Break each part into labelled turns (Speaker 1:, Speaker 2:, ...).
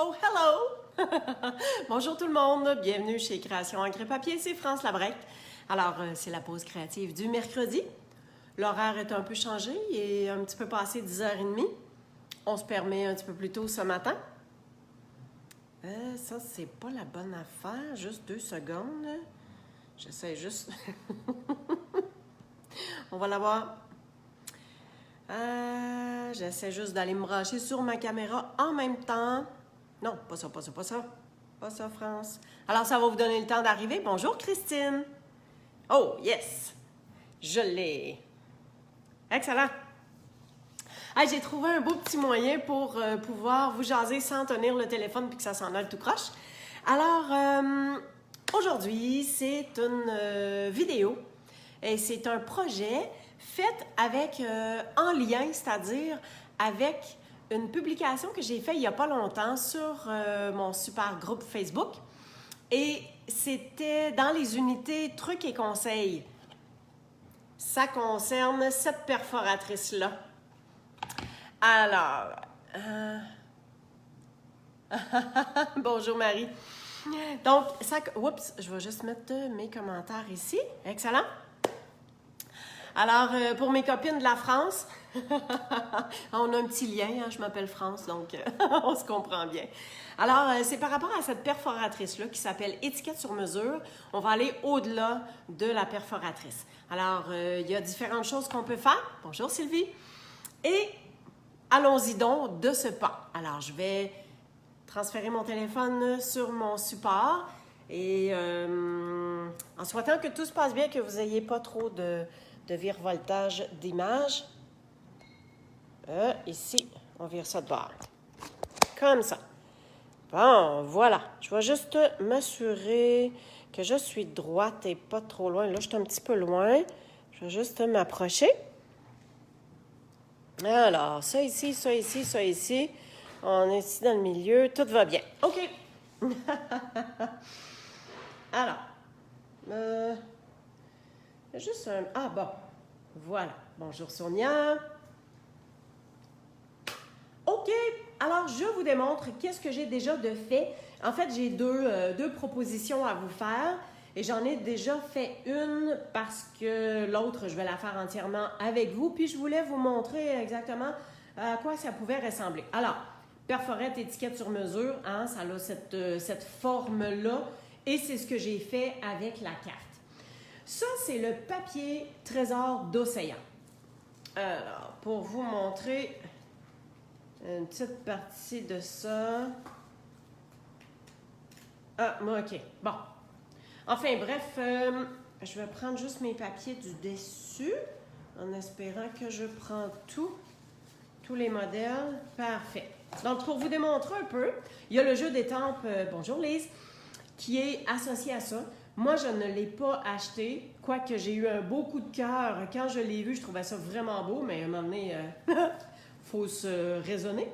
Speaker 1: Oh, hello! Bonjour tout le monde, bienvenue chez Création Encre et Papier, c'est France Labrec. Alors, c'est la pause créative du mercredi. L'horaire est un peu changé, il est un petit peu passé 10h30. On se permet un petit peu plus tôt ce matin. Ça, c'est pas la bonne affaire, juste 2 secondes. J'essaie juste... On va l'avoir. J'essaie juste d'aller me brancher sur ma caméra en même temps. Non, pas ça. Pas ça, France. Alors, ça va vous donner le temps d'arriver. Bonjour, Christine. Oh, yes. Je l'ai. Excellent. J'ai trouvé un beau petit moyen pour pouvoir vous jaser sans tenir le téléphone puis que ça s'en aille tout croche. Alors, aujourd'hui, c'est une vidéo et c'est un projet fait avec, en lien, c'est-à-dire avec une publication que j'ai faite il n'y a pas longtemps sur mon super groupe Facebook. Et c'était dans les unités trucs et conseils. Ça concerne cette perforatrice-là. Alors, bonjour Marie. Donc, ça, oups, je vais juste mettre mes commentaires ici. Excellent. Alors, pour mes copines de la France, on a un petit lien, hein, je m'appelle France, donc on se comprend bien. Alors, c'est par rapport à cette perforatrice-là qui s'appelle Étiquette sur mesure. On va aller au-delà de la perforatrice. Alors, il y a différentes choses qu'on peut faire. Bonjour Sylvie. Et allons-y donc de ce pas. Alors, je vais transférer mon téléphone sur mon support et en souhaitant que tout se passe bien, que vous n'ayez pas trop de virevoltage d'image. Ici, on vire ça de bord. Comme ça. Bon, voilà. Je vais juste m'assurer que je suis droite et pas trop loin. Là, je suis un petit peu loin. Je vais juste m'approcher. Alors, ça ici, ça ici, ça ici. On est ici dans le milieu. Tout va bien. OK. Alors, juste un... Ah, bon. Voilà. Bonjour, Sonia. OK. Alors, je vous démontre qu'est-ce que j'ai déjà de fait. En fait, j'ai deux propositions à vous faire. Et j'en ai déjà fait une parce que l'autre, je vais la faire entièrement avec vous. Puis, je voulais vous montrer exactement à quoi ça pouvait ressembler. Alors, perforette, étiquette sur mesure, hein, ça a cette forme-là. Et c'est ce que j'ai fait avec la carte. Ça, c'est le papier trésor d'océan. Alors, pour vous montrer une petite partie de ça. OK. Bon. Enfin, bref, je vais prendre juste mes papiers du dessus en espérant que je prends tous les modèles. Parfait. Donc, pour vous démontrer un peu, il y a le jeu d'étampes, bonjour Lise, qui est associé à ça. Moi, je ne l'ai pas acheté, quoique j'ai eu un beau coup de cœur. Quand je l'ai vu, je trouvais ça vraiment beau, mais à un moment donné, faut se raisonner.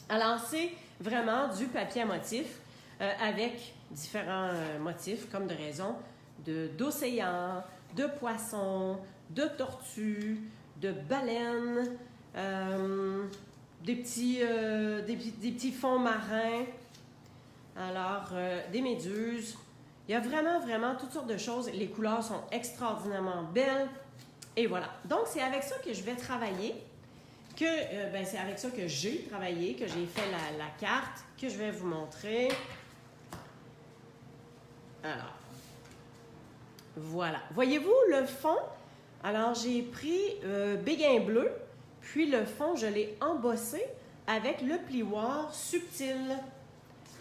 Speaker 1: Alors, c'est vraiment du papier à motif avec différents motifs, comme de raison, d'océan, de poissons, de tortues, de baleines, des petits fonds marins, alors des méduses. Il y a vraiment toutes sortes de choses. Les couleurs sont extraordinairement belles. Et voilà. Donc, c'est avec ça que je vais travailler. C'est avec ça que j'ai travaillé, que j'ai fait la carte, que je vais vous montrer. Alors, voilà. Voyez-vous le fond? Alors, j'ai pris béguin bleu, puis le fond, je l'ai embossé avec le plioir subtil.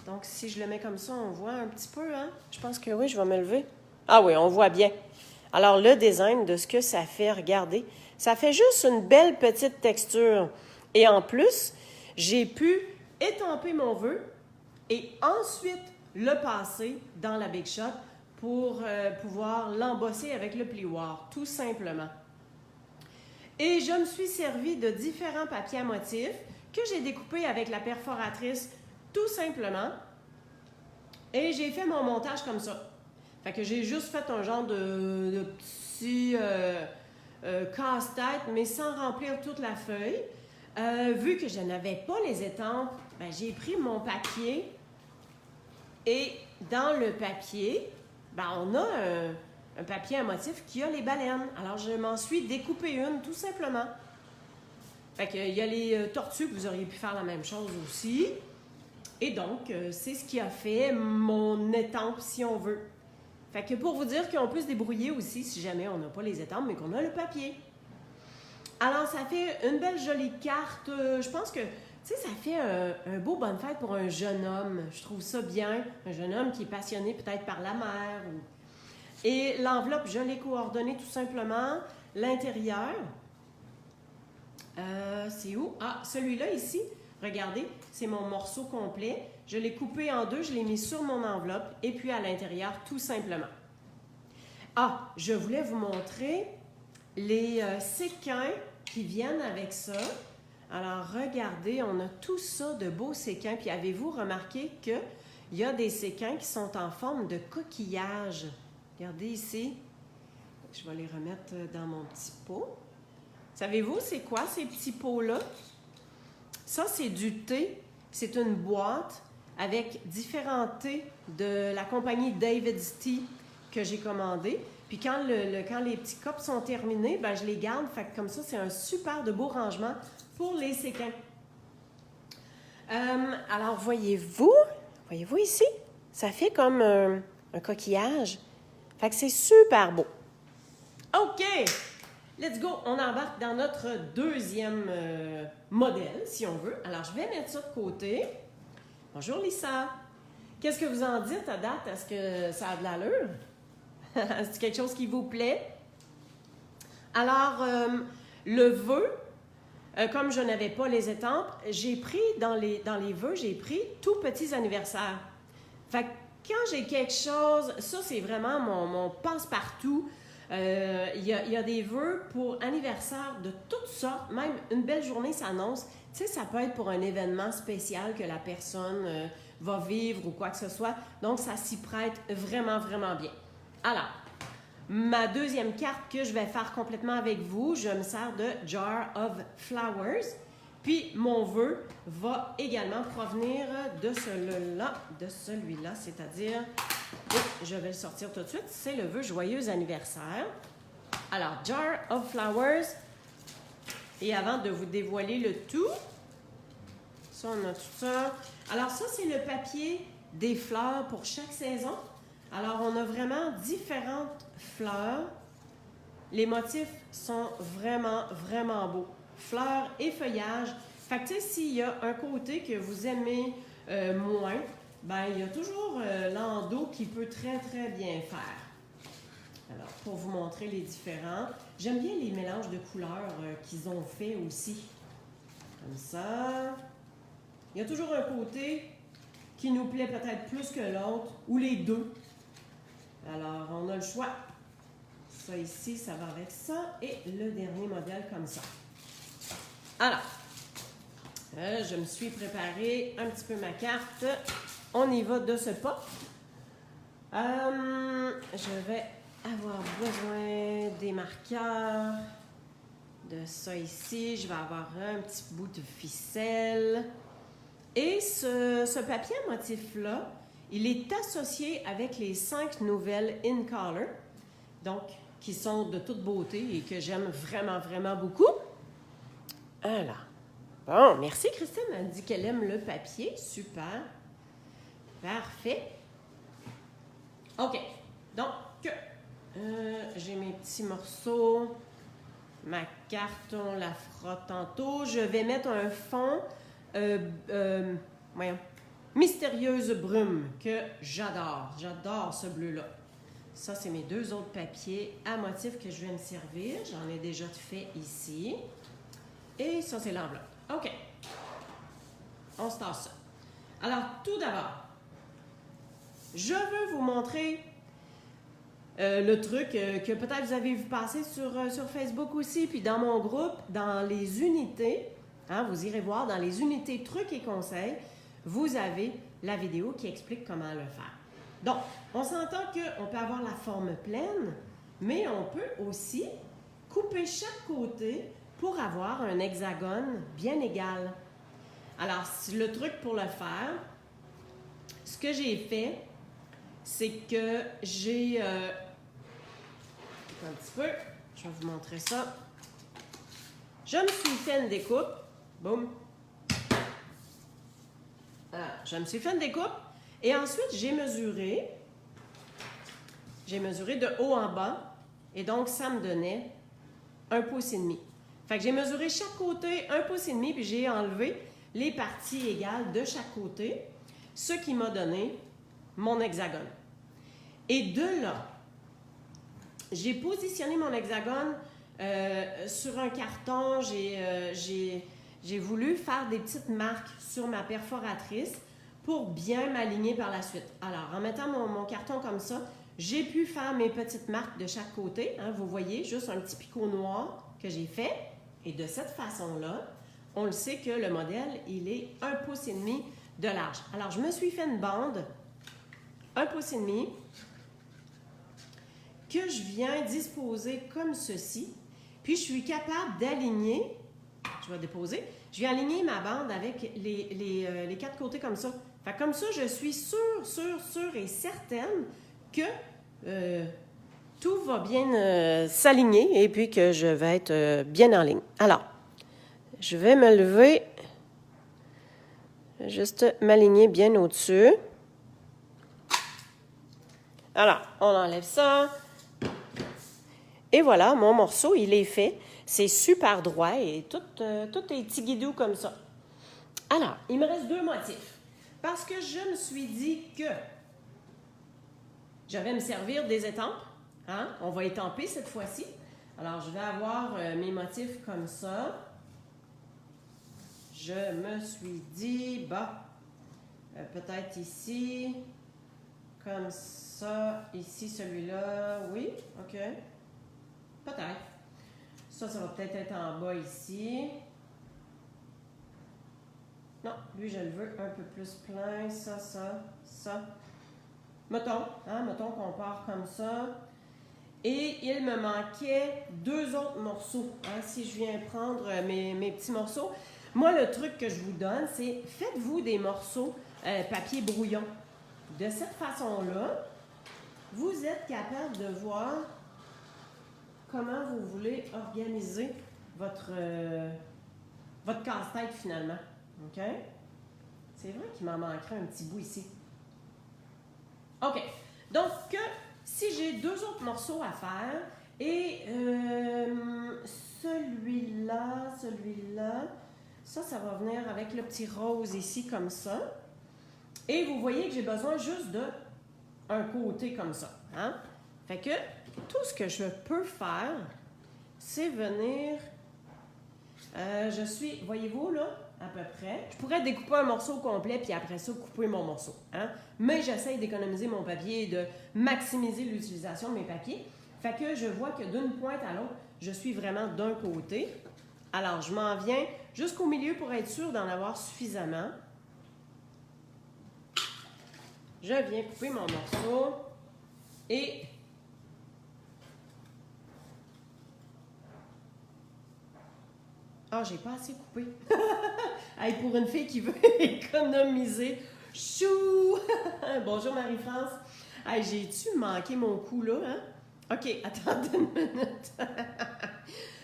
Speaker 1: Donc, si je le mets comme ça, on voit un petit peu, hein? Je pense que oui, je vais me lever. Ah oui, on voit bien. Alors, le design de ce que ça fait, regardez, ça fait juste une belle petite texture. Et en plus, j'ai pu étamper mon vœu et ensuite le passer dans la Big Shot pour pouvoir l'embosser avec le plioir, tout simplement. Et je me suis servi de différents papiers à motifs que j'ai découpés avec la perforatrice tout simplement. Et j'ai fait mon montage comme ça. Fait que j'ai juste fait un genre de petit casse-tête, mais sans remplir toute la feuille. Vu que je n'avais pas les étampes, ben, j'ai pris mon papier et dans le papier, ben, on a un papier à motif qui a les baleines. Alors, je m'en suis découpé une, tout simplement. Fait qu'il y a les tortues, vous auriez pu faire la même chose aussi. Et donc, c'est ce qui a fait mon étampe, si on veut. Fait que pour vous dire qu'on peut se débrouiller aussi si jamais on n'a pas les étampes, mais qu'on a le papier. Alors, ça fait une belle jolie carte. Je pense que, tu sais, ça fait un beau bonne fête pour un jeune homme. Je trouve ça bien. Un jeune homme qui est passionné peut-être par la mer. Et l'enveloppe, je l'ai coordonnée tout simplement. L'intérieur, c'est où? Ah, celui-là ici. Regardez, c'est mon morceau complet. Je l'ai coupé en deux, je l'ai mis sur mon enveloppe et puis à l'intérieur, tout simplement. Ah, je voulais vous montrer les séquins qui viennent avec ça. Alors, regardez, on a tout ça de beaux séquins. Puis avez-vous remarqué qu'il y a des séquins qui sont en forme de coquillage? Regardez ici. Je vais les remettre dans mon petit pot. Savez-vous, c'est quoi ces petits pots-là? Ça, c'est du thé. C'est une boîte avec différents thés de la compagnie David's Tea que j'ai commandé. Puis quand les petits cups sont terminés, ben, je les garde. Fait que comme ça, c'est un super de beau rangement pour les séquins. Alors, voyez-vous ici? Ça fait comme un coquillage. Fait que c'est super beau. OK! Let's go! On embarque dans notre deuxième modèle, si on veut. Alors, je vais mettre ça de côté. Bonjour, Lisa. Qu'est-ce que vous en dites à date? Est-ce que ça a de l'allure? Est-ce quelque chose qui vous plaît? Alors, le vœu, comme je n'avais pas les étampes, j'ai pris dans les vœux, j'ai pris tout petits anniversaires. Fait que quand j'ai quelque chose, ça c'est vraiment mon passe-partout. Il y a des vœux pour anniversaire de toutes sortes, même une belle journée s'annonce. Tu sais, ça peut être pour un événement spécial que la personne va vivre ou quoi que ce soit. Donc, ça s'y prête vraiment, vraiment bien. Alors, ma deuxième carte que je vais faire complètement avec vous, je me sers de Jar of Flowers. Puis, mon vœu va également provenir de celui-là, c'est-à-dire, je vais le sortir tout de suite, c'est le vœu Joyeux anniversaire. Alors, Jar of Flowers. Et avant de vous dévoiler le tout, ça, on a tout ça. Alors, ça, c'est le papier des fleurs pour chaque saison. Alors, on a vraiment différentes fleurs. Les motifs sont vraiment, vraiment beaux. Fleurs et feuillages. Fait que, tu sais, s'il y a un côté que vous aimez moins, ben il y a toujours l'endos qui peut très, très bien faire. Alors, pour vous montrer les différents, j'aime bien les mélanges de couleurs qu'ils ont fait aussi. Comme ça. Il y a toujours un côté qui nous plaît peut-être plus que l'autre, ou les deux. Alors, on a le choix. Ça ici, ça va avec ça. Et le dernier modèle comme ça. Alors, je me suis préparé un petit peu ma carte. On y va de ce pas. Je vais avoir besoin des marqueurs. De ça ici. Je vais avoir un petit bout de ficelle. Et ce papier à motif-là, il est associé avec les 5 nouvelles In Color, donc qui sont de toute beauté et que j'aime vraiment, vraiment beaucoup. Alors, bon, merci Christine, elle dit qu'elle aime le papier, super, parfait. OK, donc, j'ai mes petits morceaux, ma carte, on la frotte tantôt. Je vais mettre un fond, voyons, Mystérieuse brume, que j'adore. J'adore ce bleu-là. Ça, c'est mes deux autres papiers à motif que je vais me servir. J'en ai déjà fait ici. Et ça, c'est l'enveloppe. OK. On se tasse ça. Alors, tout d'abord, je veux vous montrer le truc que peut-être vous avez vu passer sur Facebook aussi, puis dans mon groupe, dans les unités. Hein, vous irez voir dans les unités trucs et conseils. Vous avez la vidéo qui explique comment le faire. Donc, on s'entend qu'on peut avoir la forme pleine, mais on peut aussi couper chaque côté pour avoir un hexagone bien égal. Alors, le truc pour le faire, ce que j'ai fait, c'est que j'ai... un petit peu, je vais vous montrer ça. Je me suis fait une découpe. Boum. Je me suis fait une découpe. Et ensuite, j'ai mesuré. J'ai mesuré de haut en bas. Et donc, ça me donnait 1,5 pouce. Fait que j'ai mesuré chaque côté 1,5 pouce, puis j'ai enlevé les parties égales de chaque côté, ce qui m'a donné mon hexagone. Et de là, j'ai positionné mon hexagone sur un carton. J'ai voulu faire des petites marques sur ma perforatrice pour bien m'aligner par la suite. Alors, en mettant mon carton comme ça, j'ai pu faire mes petites marques de chaque côté. Hein, vous voyez, juste un petit picot noir que j'ai fait. Et de cette façon-là, on le sait que le modèle, il est 1,5 pouce de large. Alors, je me suis fait une bande 1,5 pouce que je viens disposer comme ceci. Puis, je suis capable d'aligner, je vais déposer, je viens aligner ma bande avec les quatre côtés comme ça. Fait que comme ça, je suis sûre et certaine que tout va bien s'aligner et puis que je vais être bien en ligne. Alors, je vais me lever, juste m'aligner bien au-dessus. Alors, on enlève ça. Et voilà, mon morceau, il est fait. C'est super droit et tout est tigidou comme ça. Alors, il me reste 2 motifs. Parce que je me suis dit que je vais me servir des étampes. Hein? On va étamper cette fois-ci. Alors, je vais avoir mes motifs comme ça. Je me suis dit, bah, peut-être ici, comme ça, ici, celui-là, oui, OK. Peut-être. Ça va peut-être être en bas ici. Non, lui, je le veux un peu plus plein. Ça. Mettons qu'on part comme ça. Et il me manquait 2 autres morceaux. Hein, si je viens prendre mes petits morceaux. Moi, le truc que je vous donne, c'est faites-vous des morceaux papier brouillon. De cette façon-là, vous êtes capable de voir comment vous voulez organiser votre casse-tête finalement. OK? C'est vrai qu'il m'en manquerait un petit bout ici. OK. Donc, si j'ai 2 autres morceaux à faire, et celui-là, ça va venir avec le petit rose ici comme ça. Et vous voyez que j'ai besoin juste d'un côté comme ça. Hein? Fait que tout ce que je peux faire, c'est venir... voyez-vous là, à peu près. Je pourrais découper un morceau complet, puis après ça, couper mon morceau. Hein? Mais j'essaie d'économiser mon papier et de maximiser l'utilisation de mes papiers. Fait que je vois que d'une pointe à l'autre, je suis vraiment d'un côté. Alors, je m'en viens jusqu'au milieu pour être sûr d'en avoir suffisamment. Je viens couper mon morceau et... Ah, j'ai pas assez coupé. Hey, pour une fille qui veut économiser. Chou! Bonjour Marie-France. Hey, j'ai-tu manqué mon coup là? Hein? OK, attendez une minute.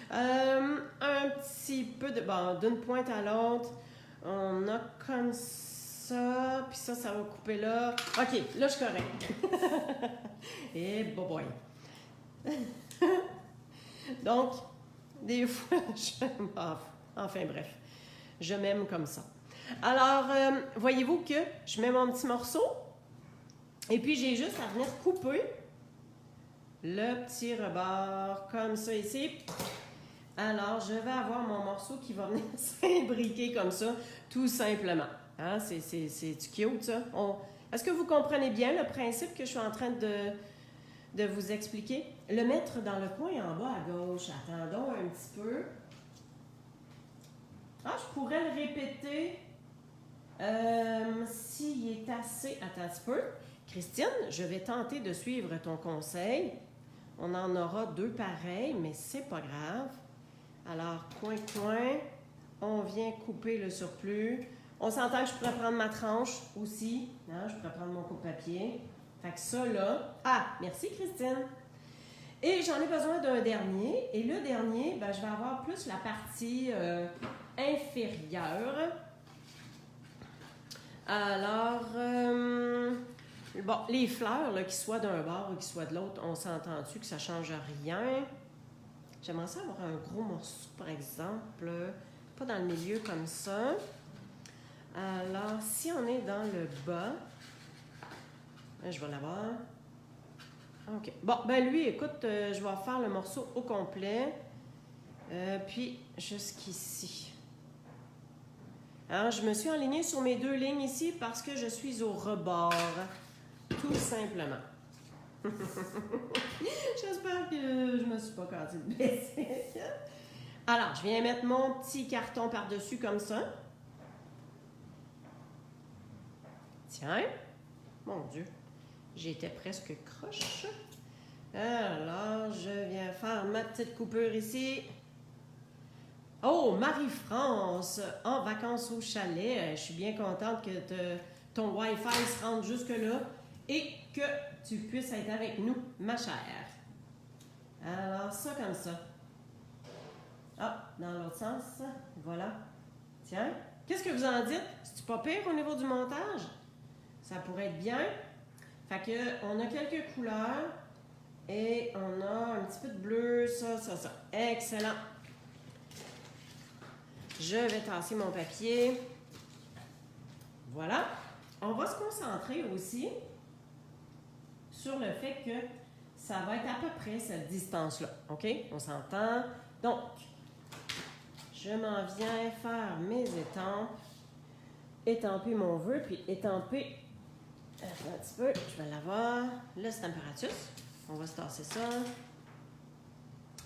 Speaker 1: Un petit peu de... Bon, d'une pointe à l'autre, on a comme ça. Puis ça va couper là. OK, là, je suis correct. Et boy. Donc... Des fois, enfin bref, je m'aime comme ça. Alors, voyez-vous que je mets mon petit morceau et puis j'ai juste à venir couper le petit rebord comme ça ici. Alors, je vais avoir mon morceau qui va venir s'imbriquer comme ça, tout simplement. Hein? C'est cute, ça. Est-ce que vous comprenez bien le principe que je suis en train de vous expliquer? Le mettre dans le coin en bas à gauche. Attendons un petit peu. Ah, je pourrais le répéter s'il est assez... Attends un petit peu. Christine, je vais tenter de suivre ton conseil. On en aura 2 pareils, mais c'est pas grave. Alors, coin, on vient couper le surplus. On s'entend que je pourrais prendre ma tranche aussi. Hein? Je pourrais prendre mon coupe-papier. Fait que ça, là... Ah, merci Christine. Et j'en ai besoin d'un dernier. Et le dernier, ben, je vais avoir plus la partie inférieure. Alors, bon, les fleurs, là, qu'ils soient d'un bord ou qu'ils soient de l'autre, on s'entend-tu que ça ne change rien? J'aimerais ça avoir un gros morceau, par exemple, pas dans le milieu comme ça. Alors, si on est dans le bas, je vais l'avoir. OK. Bon, ben lui, écoute, je vais faire le morceau au complet. Puis, jusqu'ici. Alors, je me suis alignée sur mes 2 lignes ici parce que je suis au rebord. Tout simplement. J'espère que je me suis pas cassé de baisser. Alors, je viens mettre mon petit carton par-dessus comme ça. Tiens. Mon Dieu. J'étais presque croche. Alors, je viens faire ma petite coupure ici. Oh, Marie-France, en vacances au chalet. Je suis bien contente que ton Wi-Fi se rende jusque-là et que tu puisses être avec nous, ma chère. Alors, ça comme ça. Ah, dans l'autre sens. Voilà. Tiens. Qu'est-ce que vous en dites? C'est-tu pas pire au niveau du montage? Ça pourrait être bien. Fait que, on a quelques couleurs et on a un petit peu de bleu, ça. Excellent. Je vais tasser mon papier. Voilà. On va se concentrer aussi sur le fait que ça va être à peu près cette distance-là. OK? On s'entend. Donc, je m'en viens faire mes étampes. Étamper mon vœu, puis étamper un petit peu. Je vais l'avoir. Le Stamparatus. On va se tasser ça.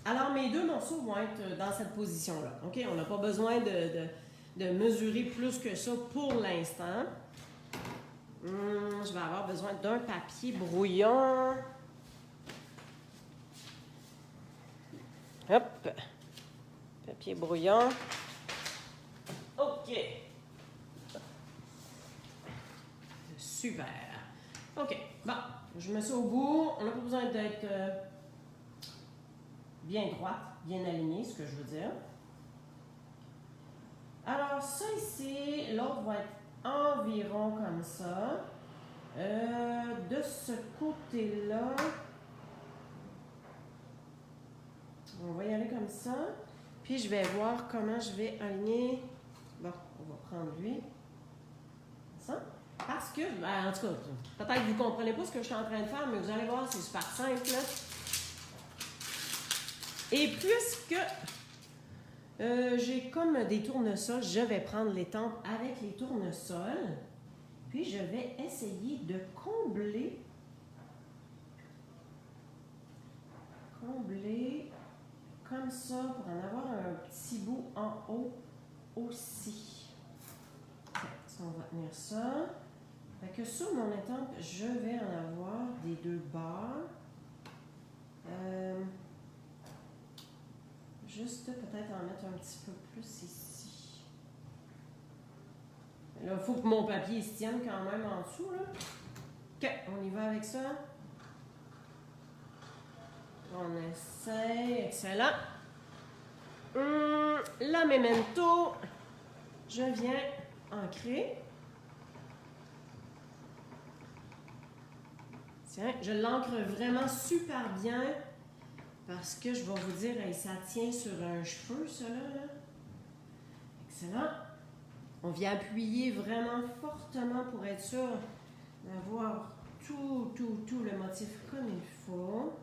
Speaker 1: Alors, mes 2 morceaux vont être dans cette position-là. OK? On n'a pas besoin de mesurer plus que ça pour l'instant. Je vais avoir besoin d'un papier brouillon. Hop! Papier brouillon. OK. Super. OK. Bon, je me suis au bout. On n'a pas besoin d'être bien droite, bien alignée, ce que je veux dire. Alors, ça ici, l'autre va être environ comme ça. De ce côté-là, on va y aller comme ça. Puis, je vais voir comment je vais aligner. Bon, on va prendre lui. Ça. Parce que, ben, en tout cas, peut-être que vous ne comprenez pas ce que je suis en train de faire, mais vous allez voir, c'est super simple. Là. Et puisque j'ai comme des tournesols, je vais prendre l'étampe avec les tournesols. Puis je vais essayer de combler comme ça pour en avoir un petit bout en haut aussi. Ça, on va tenir ça. Fait que sur mon étampe, je vais en avoir des 2 bords. Juste peut-être en mettre un petit peu plus ici. Là, il faut que mon papier se tienne quand même en dessous. Là. OK, on y va avec ça. On essaie. Excellent. La memento. Je viens ancrer. Tiens, je l'ancre vraiment super bien. Parce que je vais vous dire, ça tient sur un cheveu, ça là. Excellent. On vient appuyer vraiment fortement pour être sûr d'avoir tout le motif comme il faut.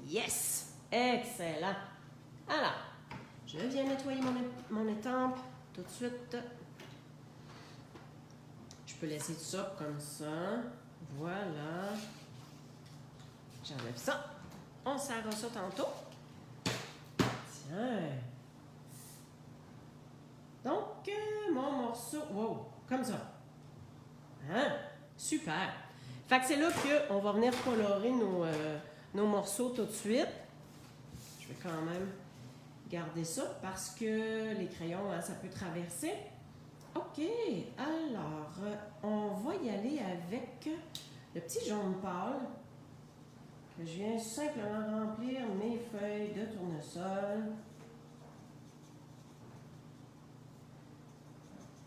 Speaker 1: Yes! Excellent! Alors, je viens nettoyer mon étampe tout de suite. Je peux laisser ça comme ça. Voilà. J'enlève ça. On serra ça tantôt. Tiens. Donc, mon morceau... Wow! Comme ça. Hein? Super! Fait que c'est là qu'on va venir colorer nos morceaux tout de suite. Je vais quand même garder ça parce que les crayons, hein, ça peut traverser. OK, alors, on va y aller avec le petit jaune pâle que je viens simplement remplir mes feuilles de tournesol.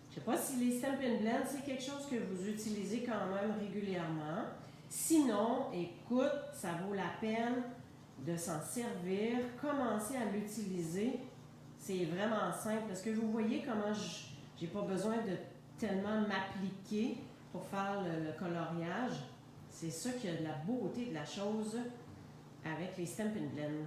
Speaker 1: Je ne sais pas si les Stampin' Blend, c'est quelque chose que vous utilisez quand même régulièrement. Sinon, écoute, ça vaut la peine de s'en servir, commencer à l'utiliser. C'est vraiment simple parce que vous voyez comment j'ai pas besoin de tellement m'appliquer pour faire le coloriage. C'est ça qui a de la beauté de la chose avec les Stampin' Blend.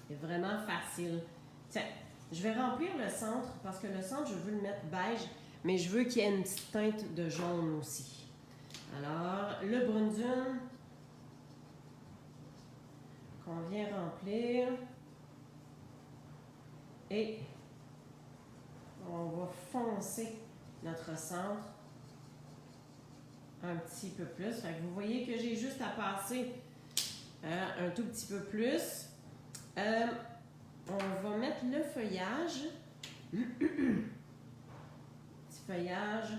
Speaker 1: C'est vraiment facile. Tiens, je vais remplir le centre parce que le centre, je veux le mettre beige, mais je veux qu'il y ait une petite teinte de jaune aussi. Alors, le brun qu'on vient remplir. Et on va foncer notre centre un petit peu plus. Fait que vous voyez que j'ai juste à passer un tout petit peu plus. On va mettre le feuillage. Petit feuillage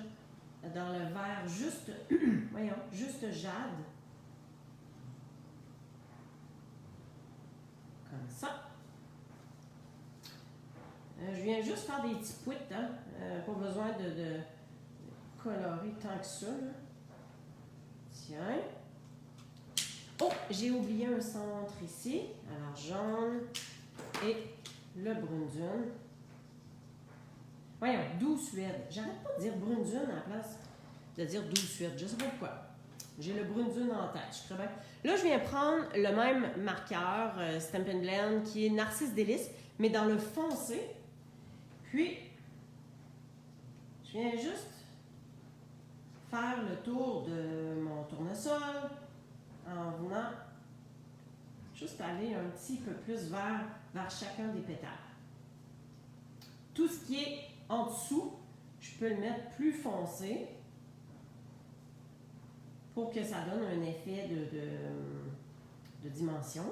Speaker 1: dans le vert juste, voyons, juste jade. Comme ça. Je viens juste faire des petits pouites, hein? Pas besoin de colorer tant que ça. Là. Tiens. Oh, j'ai oublié un centre ici. Alors, jaune et le brun. Voyons, doux Suède. J'arrête pas de dire brun à la place de dire doux Suède. Je sais pas pourquoi. J'ai le brun en tête. Je suis très bien. Là, je viens prendre le même marqueur Stampin' Blend qui est Narcisse Délice, mais dans le foncé. Puis, je viens juste faire le tour de mon tournesol en venant juste aller un petit peu plus vers chacun des pétales. Tout ce qui est en dessous, je peux le mettre plus foncé pour que ça donne un effet de dimension,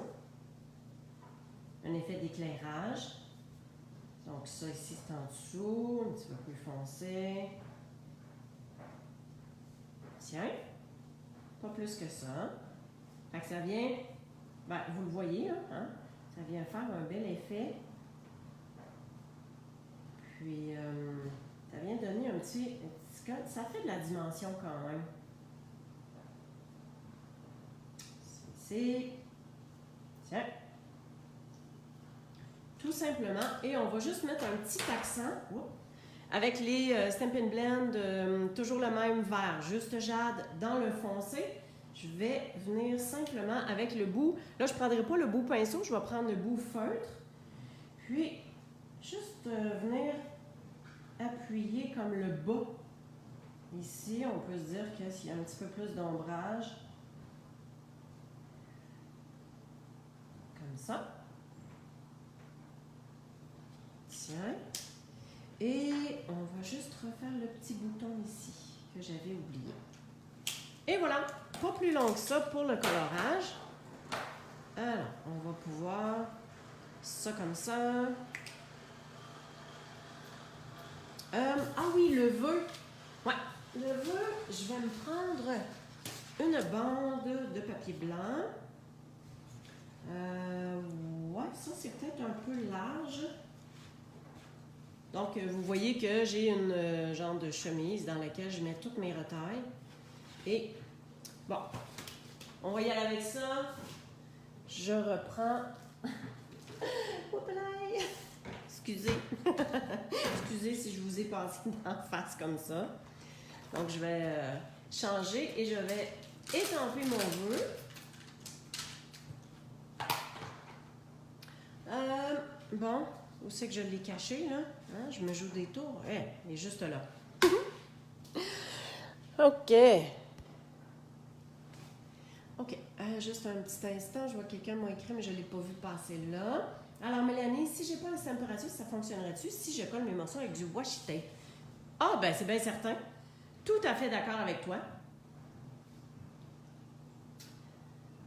Speaker 1: un effet d'éclairage. Donc ça ici c'est en dessous, un petit peu plus foncé. Tiens, pas plus que ça. Fait que ça vient, ben, vous le voyez, hein? Ça vient faire un bel effet. Puis ça vient donner un petit ça fait de la dimension quand même. C'est, tiens. Tout simplement, et on va juste mettre un petit accent avec les Stampin' Blend, toujours le même vert, juste jade dans le foncé. Je vais venir simplement avec le bout, là je ne prendrai pas le bout pinceau, je vais prendre le bout feutre, puis juste venir appuyer comme le bas. Ici, on peut se dire que s'il y a un petit peu plus d'ombrage, comme ça. Tiens. Et on va juste refaire le petit bouton ici que j'avais oublié. Et voilà, pas plus long que ça pour le colorage. Alors, on va pouvoir ça comme ça. Ah oui, le vœu. Ouais, le vœu, je vais me prendre une bande de papier blanc. Ouais, ça c'est peut-être un peu large. Donc, vous voyez que j'ai une genre de chemise dans laquelle je mets toutes mes retailles. Et, bon, on va y aller avec ça. Je reprends... Excusez. Excusez si je vous ai passé en face comme ça. Donc, je vais changer et je vais étamper mon vœu. Bon, où c'est que je l'ai caché, là? Hein? Je me joue des tours. Il est juste là. OK. OK. Juste un petit instant. Je vois que quelqu'un m'a écrit, mais je ne l'ai pas vu passer là. Alors, Mélanie, si j'ai pas la température, ça fonctionnerait-tu si je colle mes morceaux avec du washi tape? Ah, ben c'est bien certain. Tout à fait d'accord avec toi.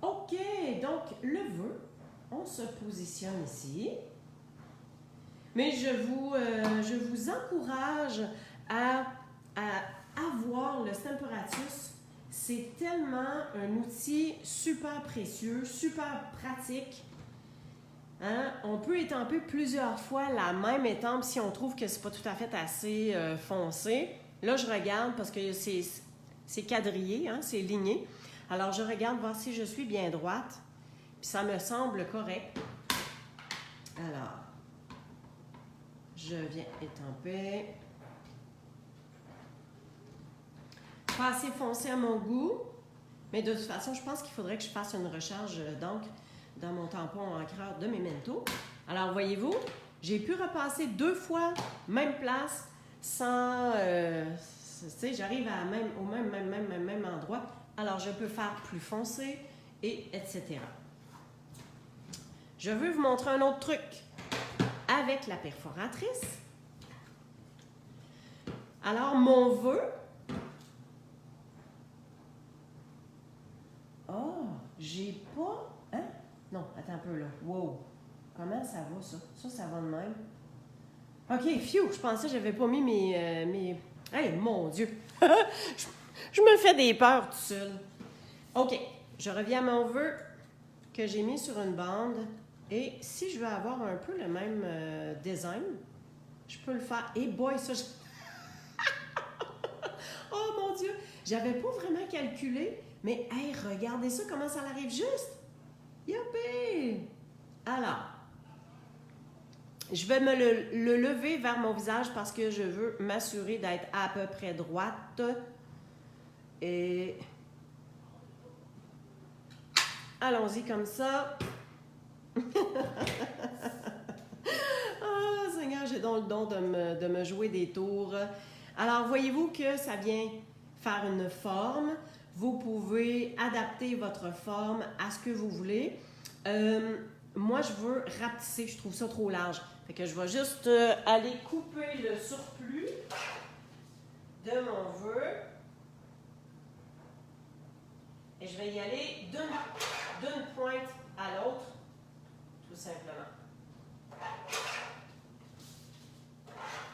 Speaker 1: OK. Donc, le vœu, on se positionne ici. Mais je vous encourage à avoir le Stamparatus. C'est tellement un outil super précieux, super pratique. Hein? On peut étamper plusieurs fois la même étampe si on trouve que c'est pas tout à fait assez foncé. Là, je regarde parce que c'est quadrillé, hein? C'est ligné. Alors, je regarde voir si je suis bien droite. Puis ça me semble correct. Alors, je viens étamper. Pas assez foncé à mon goût, mais de toute façon, je pense qu'il faudrait que je fasse une recharge d'encre dans mon tampon encreur de Memento. Alors, voyez-vous, j'ai pu repasser 2 fois, même place, sans... tu sais, j'arrive au même endroit. Alors, je peux faire plus foncé, et etc. Je veux vous montrer un autre truc avec la perforatrice. Alors, mon vœu... Oh, j'ai pas... Hein? Non, attends un peu là. Wow! Comment ça va, ça? Ça va de même. OK, phew! Je pensais que j'avais pas mis mes... Hey, mon Dieu! je me fais des peurs tout seul. OK, je reviens à mon vœu que j'ai mis sur une bande. Et si je veux avoir un peu le même design, je peux le faire. Et boy, ça... Oh mon Dieu! J'avais pas vraiment calculé, mais hey, regardez ça, comment ça arrive juste! Youpi! Alors, je vais me le lever vers mon visage parce que je veux m'assurer d'être à peu près droite. Et allons-y comme ça. Oh Seigneur, j'ai donc le don de me jouer des tours. Alors, voyez-vous que ça vient faire une forme. Vous pouvez adapter votre forme à ce que vous voulez. Moi, je veux rapetisser, je trouve ça trop large. Fait que je vais juste aller couper le surplus de mon vœu. Et je vais y aller d'une pointe à l'autre, tout simplement.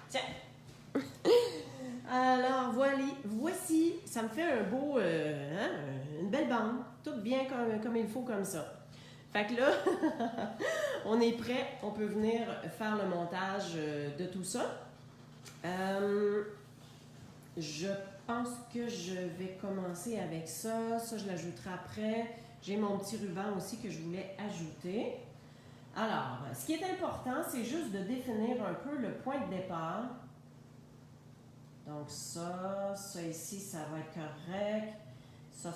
Speaker 1: Tiens! Alors, voici, ça me fait un beau, une belle bande, tout bien comme il faut comme ça. Fait que là, on est prêt, on peut venir faire le montage de tout ça. Je pense que je vais commencer avec ça. Ça, je l'ajouterai après. J'ai mon petit ruban aussi que je voulais ajouter. Alors, ce qui est important, c'est juste de définir un peu le point de départ. Donc ça ici, ça va être correct. Ça,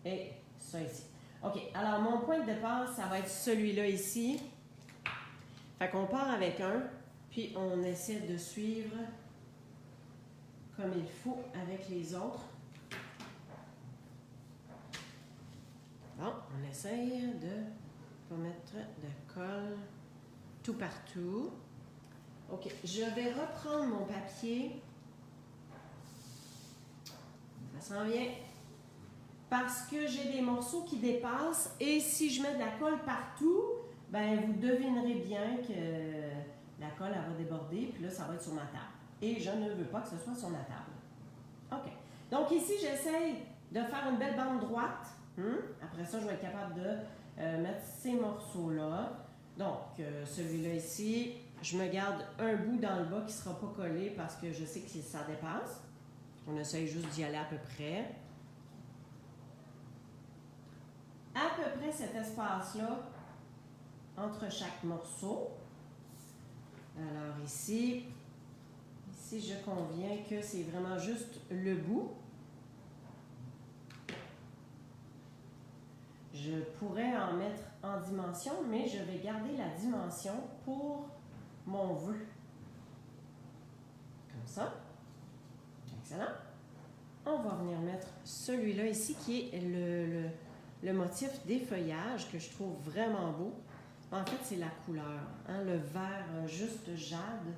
Speaker 1: et ça ici. OK, alors mon point de départ, ça va être celui-là ici. Fait qu'on part avec un, puis on essaie de suivre comme il faut avec les autres. Bon, on essaye de pas mettre de colle tout partout. OK, je vais reprendre mon papier. Ça s'en vient. Parce que j'ai des morceaux qui dépassent et si je mets de la colle partout, ben vous devinerez bien que la colle elle va déborder puis là ça va être sur ma table. Et je ne veux pas que ce soit sur ma table. OK. Donc ici j'essaye de faire une belle bande droite. Après ça je vais être capable de mettre ces morceaux-là. Donc celui-là ici, je me garde un bout dans le bas qui ne sera pas collé parce que je sais que ça dépasse. On essaye juste d'y aller à peu près. À peu près cet espace-là entre chaque morceau. Alors ici, je conviens que c'est vraiment juste le bout. Je pourrais en mettre en dimension, mais je vais garder la dimension pour mon vœu. Comme ça. Excellent. On va venir mettre celui-là ici qui est le motif des feuillages que je trouve vraiment beau. En fait, c'est la couleur. Hein, le vert juste jade,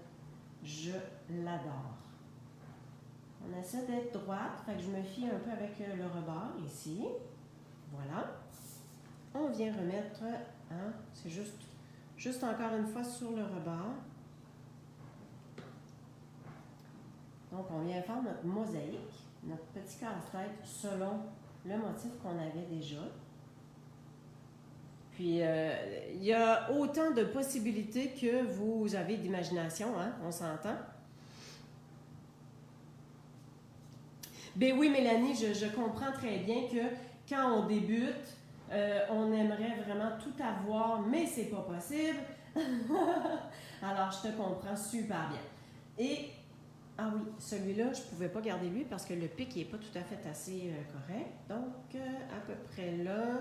Speaker 1: je l'adore. On essaie d'être droite, fait que je me fie un peu avec le rebord ici. Voilà. on vient remettre, hein, c'est juste encore une fois sur le rebord. Donc, on vient faire notre mosaïque, notre petit casse-tête selon le motif qu'on avait déjà. Puis, il y a autant de possibilités que vous avez d'imagination, hein, on s'entend. Ben oui, Mélanie, je comprends très bien que quand on débute, on aimerait vraiment tout avoir, mais c'est pas possible. Alors, je te comprends super bien. Et, ah oui, celui-là, je pouvais pas garder lui parce que le pic n'est pas tout à fait assez correct. Donc, à peu près là.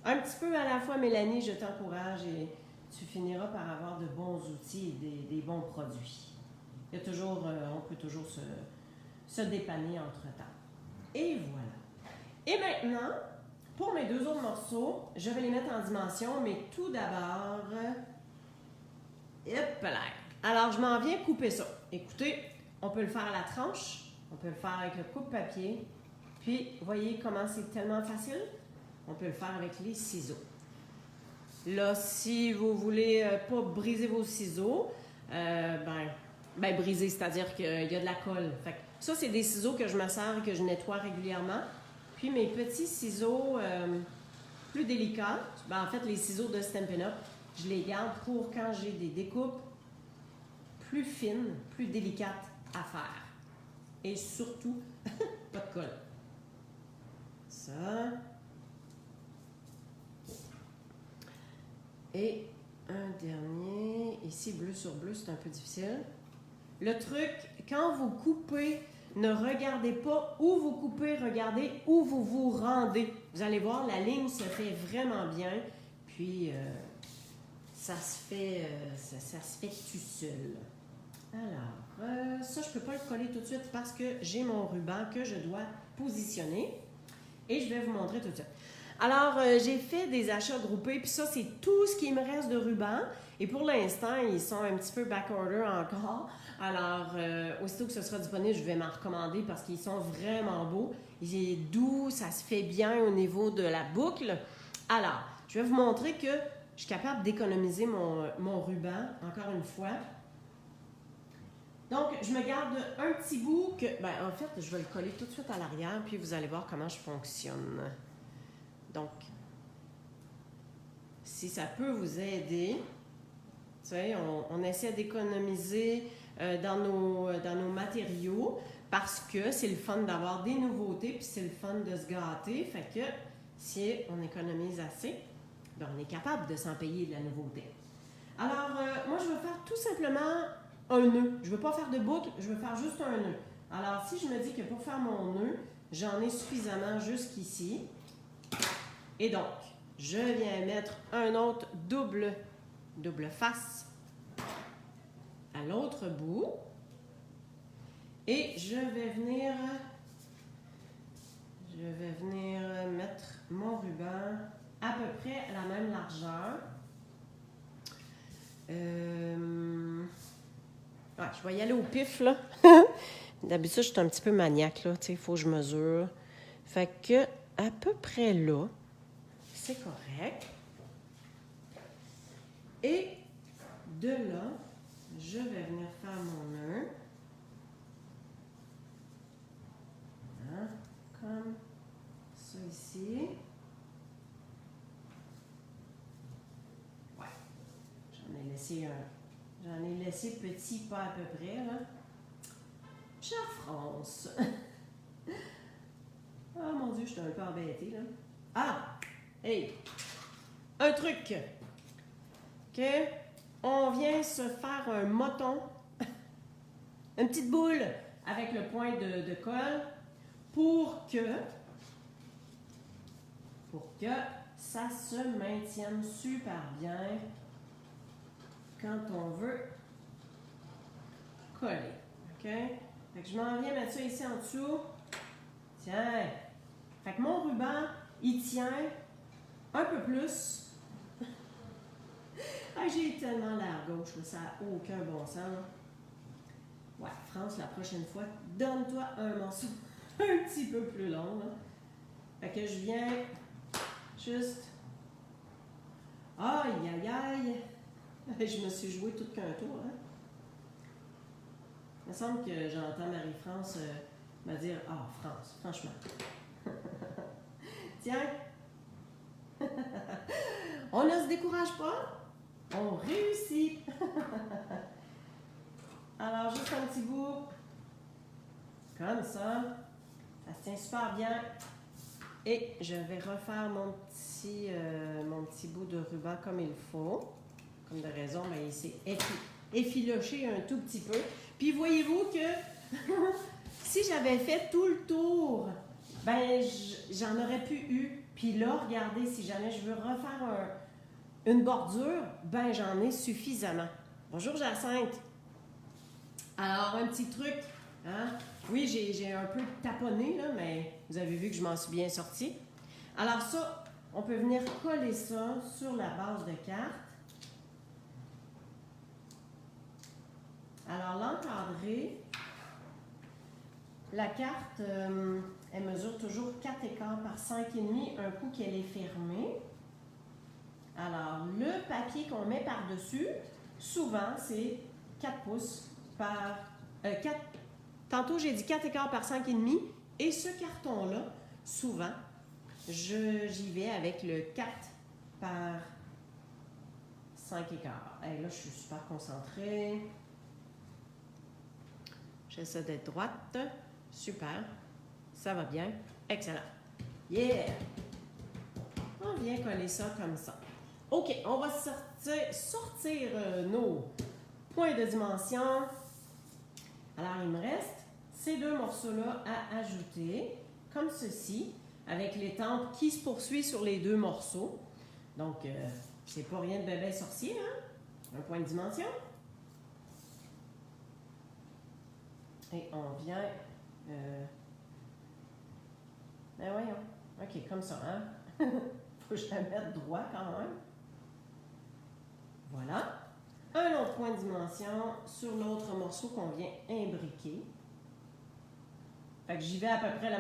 Speaker 1: Un petit peu à la fois, Mélanie, je t'encourage et tu finiras par avoir de bons outils et des bons produits. Il y a toujours, on peut toujours se dépanner entre-temps. Et voilà. Et maintenant, pour mes 2 autres morceaux, je vais les mettre en dimension, mais tout d'abord, hop là. Alors, je m'en viens couper ça. Écoutez, on peut le faire à la tranche, on peut le faire avec le coupe-papier, puis, voyez comment c'est tellement facile? On peut le faire avec les ciseaux. Là, si vous voulez pas briser vos ciseaux, ben briser, c'est-à-dire qu'il y a de la colle. Fait que ça, c'est des ciseaux que je me sers et que je nettoie régulièrement. Puis mes petits ciseaux plus délicats, ben en fait, les ciseaux de Stampin' Up, je les garde pour quand j'ai des découpes plus fines, plus délicates à faire. Et surtout, pas de colle. Ça. Et un dernier, ici bleu sur bleu, c'est un peu difficile. Le truc, quand vous coupez, ne regardez pas où vous coupez, regardez où vous vous rendez. Vous allez voir, la ligne se fait vraiment bien, puis ça se fait tout seul. Alors, ça, je ne peux pas le coller tout de suite parce que j'ai mon ruban que je dois positionner et je vais vous montrer tout de suite. Alors, j'ai fait des achats groupés, puis ça, c'est tout ce qui me reste de ruban. Et pour l'instant, ils sont un petit peu back-order encore. Alors, aussitôt que ce sera disponible, je vais m'en recommander parce qu'ils sont vraiment beaux. Il est doux, ça se fait bien au niveau de la boucle. Alors, je vais vous montrer que je suis capable d'économiser mon ruban, encore une fois. Donc, je me garde un petit bout que... Ben, en fait, je vais le coller tout de suite à l'arrière, puis vous allez voir comment je fonctionne. Donc, si ça peut vous aider, tu sais, on essaie d'économiser dans nos matériaux parce que c'est le fun d'avoir des nouveautés puis c'est le fun de se gâter. Fait que si on économise assez, ben on est capable de s'en payer de la nouveauté. Alors, moi, je vais faire tout simplement un nœud. Je ne veux pas faire de boucle, je veux faire juste un nœud. Alors, si je me dis que pour faire mon nœud, j'en ai suffisamment jusqu'ici. Et donc, je viens mettre un autre double face à l'autre bout. Et je vais venir mettre mon ruban à peu près à la même largeur. Je vais y aller au pif, là. D'habitude, je suis un petit peu maniaque, là. Tu sais, il faut que je mesure. Fait que, à peu près là, c'est correct. Et de là, je vais venir faire mon nœud. Hein, comme ça ici. Ouais. J'en ai laissé petit, pas à peu près, là. Chère France. Ah, mon Dieu, je suis un peu embêtée, là. Ah! Hey! Un truc! OK? On vient se faire un moton. Une petite boule avec le point de colle pour que ça se maintienne super bien quand on veut coller. OK? Fait que je m'en viens mettre ça ici en dessous. Tiens! Fait que mon ruban, il tient un peu plus. Ah, j'ai tellement l'air gauche, là, ça n'a aucun bon sens. Ouais, France, la prochaine fois, donne-toi un morceau un petit peu plus long. Là. Fait que je viens juste... Aïe, aïe, aïe! Je me suis joué tout qu'un tour, hein? Il me semble que j'entends Marie-France me dire « Ah, France, franchement! » Tiens! On ne se décourage pas, on réussit! Alors, juste un petit bout, comme ça se tient super bien. Et je vais refaire mon petit bout de ruban comme il faut. Comme de raison, mais il s'est effiloché un tout petit peu. Puis voyez-vous que si j'avais fait tout le tour, ben j'en aurais pu eu. Puis là, regardez, si jamais je veux refaire une bordure, ben j'en ai suffisamment. Bonjour Jacinthe. Alors, un petit truc, hein? Oui, j'ai un peu taponné, là, mais vous avez vu que je m'en suis bien sortie. Alors ça, on peut venir coller ça sur la base de carte. Alors, l'encadrer, la carte, elle mesure toujours 4 écarts par 5,5 un coup qu'elle est fermée. Alors, le papier qu'on met par-dessus, souvent, c'est 4 pouces par... 4, tantôt, j'ai dit 4 écarts par 5,5. Et ce carton-là, souvent, j'y vais avec le 4 par 5 écarts. Et là, je suis super concentrée. J'essaie d'être droite. Super. Ça va bien. Excellent. Yeah! On vient coller ça comme ça. OK, on va sortir nos points de dimension. Alors, il me reste ces deux morceaux-là à ajouter, comme ceci, avec l'étampe qui se poursuit sur les deux morceaux. Donc, c'est pas rien de bébé sorcier, hein? Un point de dimension. Et on vient... Ben voyons. OK, comme ça, hein? Faut que je la mette droit quand même. Voilà. Un autre point de dimension sur l'autre morceau qu'on vient imbriquer. Fait que j'y vais à peu près la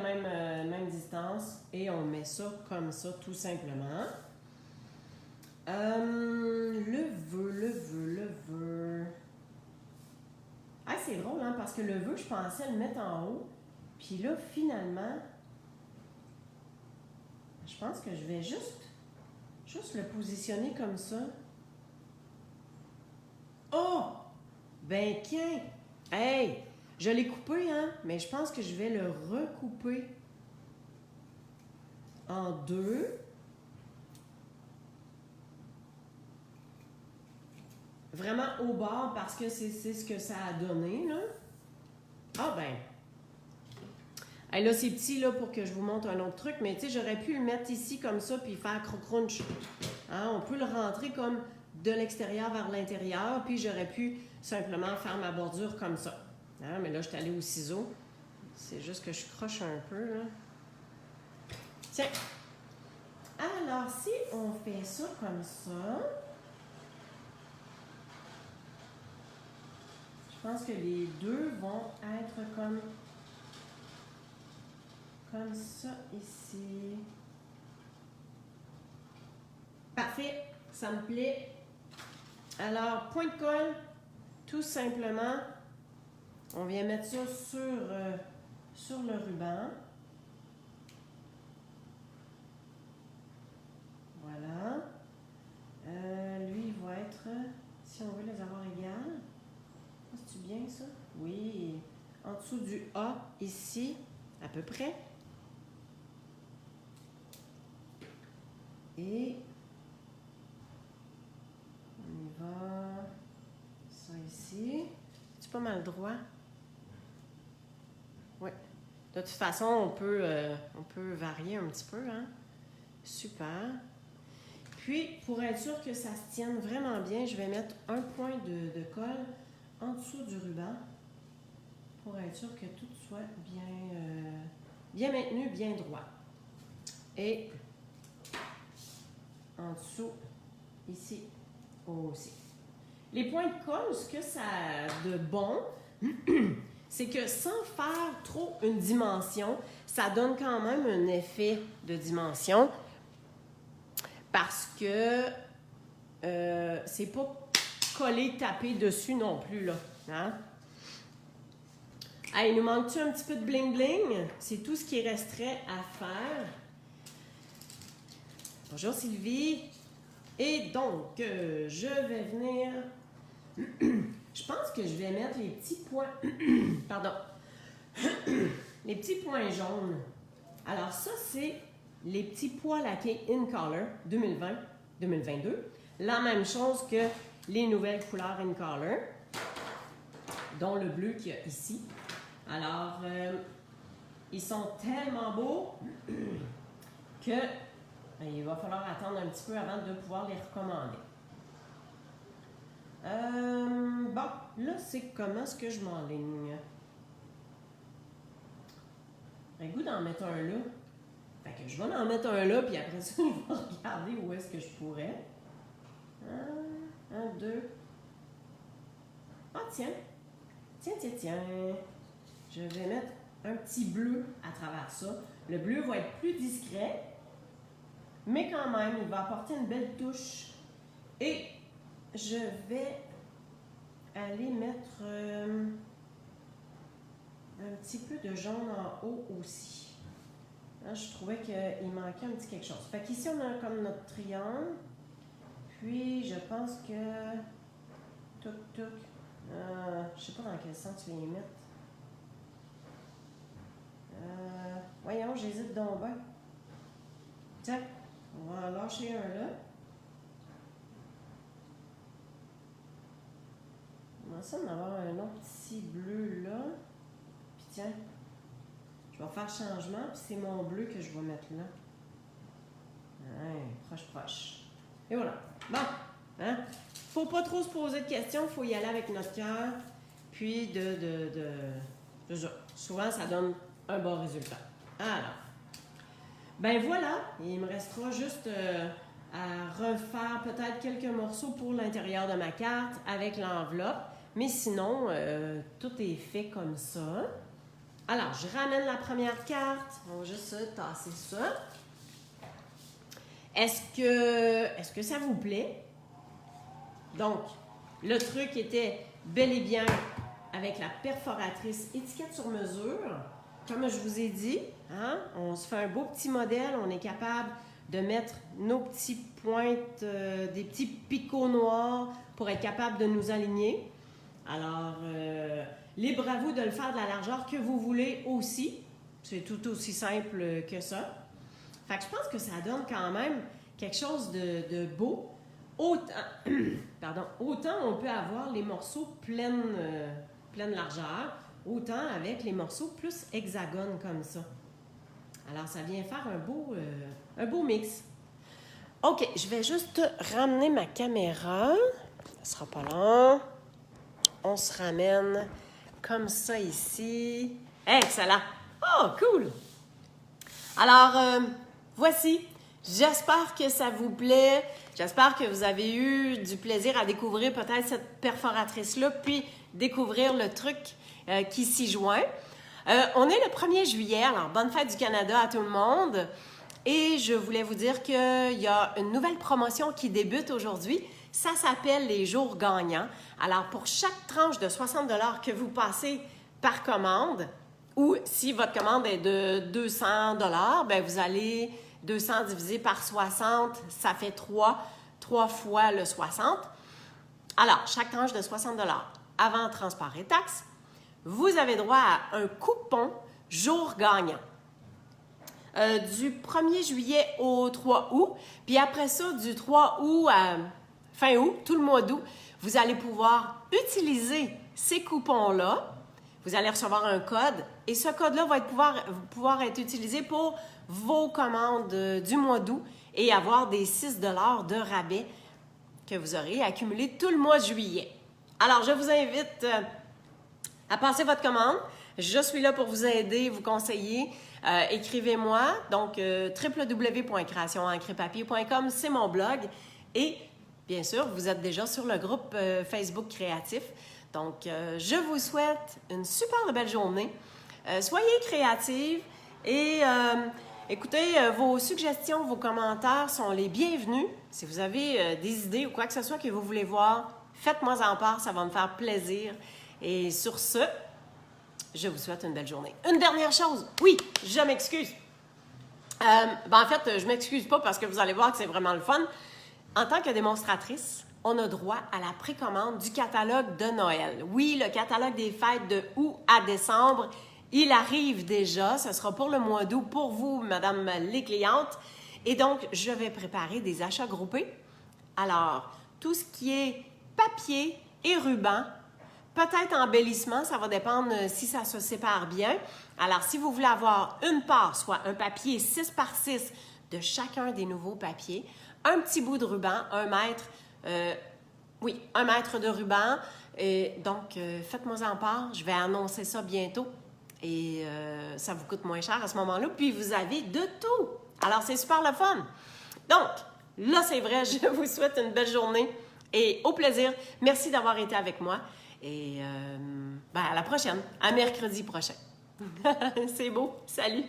Speaker 1: même distance et on met ça comme ça, tout simplement. Le vœu. Ah, c'est drôle, hein, parce que le vœu, je pensais le mettre en haut. Puis là, finalement, je pense que je vais juste le positionner comme ça. Oh! Ben, tiens! Hey! Je l'ai coupé, hein? Mais je pense que je vais le recouper en deux. Vraiment au bord parce que c'est ce que ça a donné, là. Ah, ben! Hey, là, c'est petit, là, pour que je vous montre un autre truc. Mais, tu sais, j'aurais pu le mettre ici comme ça puis faire crunch. Hein? On peut le rentrer comme de l'extérieur vers l'intérieur. Puis, j'aurais pu simplement faire ma bordure comme ça. Hein? Mais là, je suis allée au ciseau. C'est juste que je croche un peu, là. Tiens. Alors, si on fait ça comme ça, je pense que les deux vont être comme ça ici. Parfait, ça me plaît. Alors, point de colle, tout simplement, on vient mettre ça sur le ruban. Voilà. Lui, il va être, si on veut les avoir égales, c'est-tu bien ça? Oui. En dessous du A, ici, à peu près. Et on y va. Ça ici. C'est pas mal droit? Oui. De toute façon, on peut varier un petit peu, hein? Super. Puis, pour être sûr que ça se tienne vraiment bien, je vais mettre un point de colle en dessous du ruban pour être sûr que tout soit bien maintenu, bien droit. Et en dessous, ici aussi. Les points de colle, ce que ça a de bon, c'est que sans faire trop une dimension, ça donne quand même un effet de dimension parce que c'est pas collé, tapé dessus non plus, là. Hein? Ah, il nous manque-tu un petit peu de bling-bling? C'est tout ce qui resterait à faire. Bonjour Sylvie. Et donc, je vais venir... Je pense que je vais mettre les petits points... Pardon. Les petits points jaunes. Alors ça, c'est les petits pois laqués In Color 2020-2022. La même chose que les nouvelles couleurs In Color, dont le bleu qu'il y a ici. Alors, ils sont tellement beaux que il va falloir attendre un petit peu avant de pouvoir les recommander. Bon, là, c'est comment est-ce que je m'enligne? J'ai le goût d'en mettre un là. Fait que je vais en mettre un là, puis après ça, je vais regarder où est-ce que je pourrais. Un, deux. Ah, tiens. Tiens. Je vais mettre un petit bleu à travers ça. Le bleu va être plus discret, mais quand même, il va apporter une belle touche. Et je vais aller mettre un petit peu de jaune en haut aussi. Là, je trouvais qu'il manquait un petit quelque chose. Fait qu'ici, on a comme notre triangle. Puis, je pense que... Touc. Je sais pas dans quel sens tu vas y mettre. Voyons, j'hésite donc bien. Tiens, on va en lâcher un là. On va essayer d'en avoir un autre petit bleu là. Puis tiens, je vais faire changement, puis c'est mon bleu que je vais mettre là. Ouais, proche. Et voilà. Bon, hein? Faut pas trop se poser de questions, faut y aller avec notre cœur. Puis souvent, ça donne un bon résultat. Alors, ben voilà, il me restera juste à refaire peut-être quelques morceaux pour l'intérieur de ma carte avec l'enveloppe. Mais sinon, tout est fait comme ça. Alors, je ramène la première carte. On va juste tasser ça. Est-ce que ça vous plaît? Donc, le truc était bel et bien avec la perforatrice étiquette sur mesure. Comme je vous ai dit, hein, on se fait un beau petit modèle. On est capable de mettre nos petites pointes, des petits picots noirs pour être capable de nous aligner. Alors, libre à vous de le faire de la largeur que vous voulez aussi. C'est tout aussi simple que ça. Fait que je pense que ça donne quand même quelque chose de beau. Autant on peut avoir les morceaux pleine largeur, autant avec les morceaux plus hexagones comme ça. Alors, ça vient faire un beau mix. OK, je vais juste ramener ma caméra. Ça sera pas long. On se ramène comme ça ici. Excellent! Oh, cool! Alors, voici. J'espère que ça vous plaît. J'espère que vous avez eu du plaisir à découvrir peut-être cette perforatrice-là, puis découvrir le truc qui s'y joint. On est le 1er juillet, alors bonne fête du Canada à tout le monde. Et je voulais vous dire qu'il y a une nouvelle promotion qui débute aujourd'hui. Ça s'appelle les jours gagnants. Alors, pour chaque tranche de 60 $ que vous passez par commande, ou si votre commande est de 200 $, bien, vous allez 200 divisé par 60, ça fait 3 fois le 60. Alors, chaque tranche de 60 $ avant transport et taxes, vous avez droit à un coupon jour gagnant. Du 1er juillet au 3 août. Puis après ça, du 3 août à fin août, tout le mois d'août, vous allez pouvoir utiliser ces coupons-là. Vous allez recevoir un code et ce code-là va pouvoir être utilisé pour vos commandes du mois d'août et avoir des 6 $ de rabais que vous aurez accumulé tout le mois de juillet. Alors, je vous invite à passer votre commande. Je suis là pour vous aider, vous conseiller. Écrivez-moi, donc www.creationencrepapier.com, c'est mon blog. Et bien sûr, vous êtes déjà sur le groupe Facebook créatif. Donc, je vous souhaite une super belle journée. Soyez créatifs et écoutez, vos suggestions, vos commentaires sont les bienvenus. Si vous avez des idées ou quoi que ce soit que vous voulez voir, faites-moi en part, ça va me faire plaisir. Et sur ce, je vous souhaite une belle journée. Une dernière chose, oui, je m'excuse. En fait, je m'excuse pas parce que vous allez voir que c'est vraiment le fun. En tant que démonstratrice, on a droit à la précommande du catalogue de Noël. Oui, le catalogue des fêtes de août à décembre, il arrive déjà. Ce sera pour le mois d'août pour vous, madame les clientes. Et donc, je vais préparer des achats groupés. Alors, tout ce qui est papier et ruban, peut-être embellissement, ça va dépendre si ça se sépare bien. Alors, si vous voulez avoir une part, soit un papier 6 par 6 de chacun des nouveaux papiers, un petit bout de ruban, 1 mètre, 1 mètre de ruban. Et donc, faites-moi en part. Je vais annoncer ça bientôt. Et ça vous coûte moins cher à ce moment-là. Puis, vous avez de tout. Alors, c'est super le fun. Donc, là, c'est vrai, je vous souhaite une belle journée et au plaisir. Merci d'avoir été avec moi. Et à la prochaine, à mercredi prochain. C'est beau. Salut!